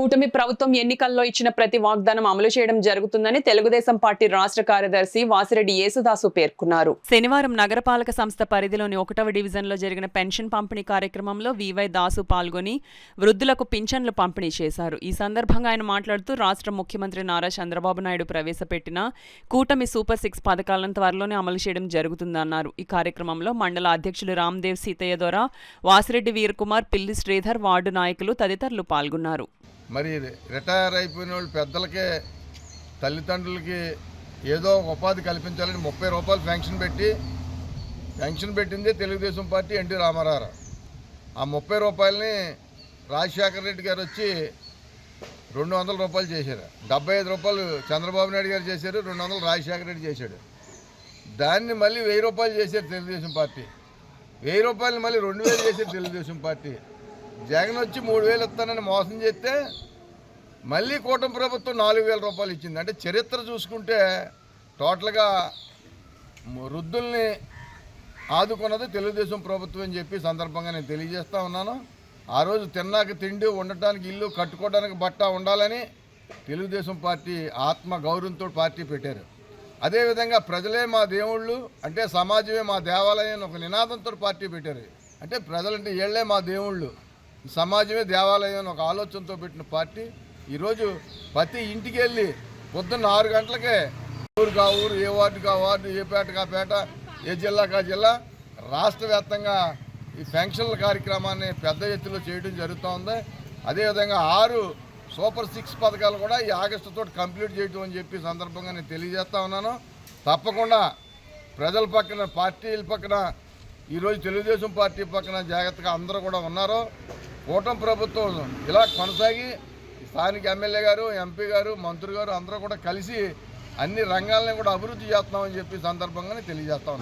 కూటమి ప్రభుత్వం ఎన్నికల్లో ఇచ్చిన ప్రతి వాగ్దానం అమలు చేయడం జరుగుతుందని తెలుగుదేశం పార్టీ రాష్ట్ర కార్యదర్శి వాసిరెడ్డి యేసుదాసు పేర్కొన్నారు. శనివారం నగరపాలక సంస్థ పరిధిలోని 1వ డివిజన్లో జరిగిన పెన్షన్ పంపిణీ కార్యక్రమంలో వివై దాసు పాల్గొని వృద్ధులకు పింఛన్లు పంపిణీ చేశారు. ఈ సందర్భంగా ఆయన మాట్లాడుతూ రాష్ట్ర ముఖ్యమంత్రి నారా చంద్రబాబు నాయుడు ప్రవేశపెట్టిన కూటమి సూపర్ 6 పథకాలను త్వరలోనే అమలు చేయడం జరుగుతుందన్నారు. ఈ కార్యక్రమంలో మండల అధ్యక్షులు రామ్దేవ్ సీతయ్య ద్వారా వాసిరెడ్డి వీరకుమార్, పిల్లి శ్రీధర్, వార్డు నాయకులు తదితరులు పాల్గొన్నారు. మరి రిటైర్ అయిపోయిన వాళ్ళు పెద్దలకే తల్లిదండ్రులకి ఏదో ఉపాధి కల్పించాలని 30 రూపాయలు ఫెన్షన్ పెట్టిందే తెలుగుదేశం పార్టీ ఎన్టీ రామారావు. ఆ 30 రూపాయలని రాజశేఖర రెడ్డి గారు వచ్చి 200 రూపాయలు చేశారు. 75 రూపాయలు చంద్రబాబు నాయుడు గారు చేశారు, 200 రాజశేఖర రెడ్డి చేశాడు. దాన్ని మళ్ళీ 1000 రూపాయలు చేశారు తెలుగుదేశం పార్టీ. 1000 రూపాయలు మళ్ళీ 2000 చేశారు తెలుగుదేశం పార్టీ. జగన్ వచ్చి 3000 ఇస్తానని మోసం చేస్తే మళ్ళీ కూటమి ప్రభుత్వం 4000 రూపాయలు ఇచ్చింది. అంటే చరిత్ర చూసుకుంటే టోటల్గా వృద్ధుల్ని ఆదుకున్నది తెలుగుదేశం ప్రభుత్వం అని చెప్పి సందర్భంగా నేను తెలియజేస్తూ ఉన్నాను. ఆ రోజు తిన్నాక తిండి, ఉండటానికి ఇల్లు, కట్టుకోవడానికి బట్ట ఉండాలని తెలుగుదేశం పార్టీ ఆత్మ గౌరవంతో పార్టీ పెట్టారు. అదేవిధంగా ప్రజలే మా దేవుళ్ళు, అంటే సమాజమే మా దేవాలయం ఒక నినాదంతో పార్టీ పెట్టారు. అంటే ప్రజలంటే ఏళ్లే మా దేవుళ్ళు, సమాజమే దేవాలయం అని ఒక ఆలోచనతో పెట్టిన పార్టీ ఈరోజు ప్రతి ఇంటికి వెళ్ళి పొద్దున్న 6 గంటలకే ఊరుకా ఊరు, ఏ వార్డుకా వార్డు, ఏ పేటకా పేట, ఏ జిల్లాకా జిల్లా రాష్ట్ర వ్యాప్తంగా ఈ పెన్షన్ల కార్యక్రమాన్ని పెద్ద ఎత్తులో చేయడం జరుగుతూ ఉంది. అదేవిధంగా 6 సూపర్ 6 పథకాలు కూడా ఈ ఆగస్టుతో కంప్లీట్ చేయడం అని చెప్పి సందర్భంగా నేను తెలియజేస్తూ ఉన్నాను. తప్పకుండా ప్రజల పక్కన, పార్టీల పక్కన, ఈరోజు తెలుగుదేశం పార్టీ పక్కన జాగ్రత్తగా అందరూ కూడా ఉన్నారు. కూటమి ప్రభుత్వం ఇలా కొనసాగి స్థానిక ఎమ్మెల్యే గారు, ఎంపీ గారు, మంత్రి గారు అందరూ కూడా కలిసి అన్ని రంగాలని కూడా అభివృద్ధి చేస్తామని చెప్పి సందర్భంగానే తెలియజేస్తా ఉన్నాను.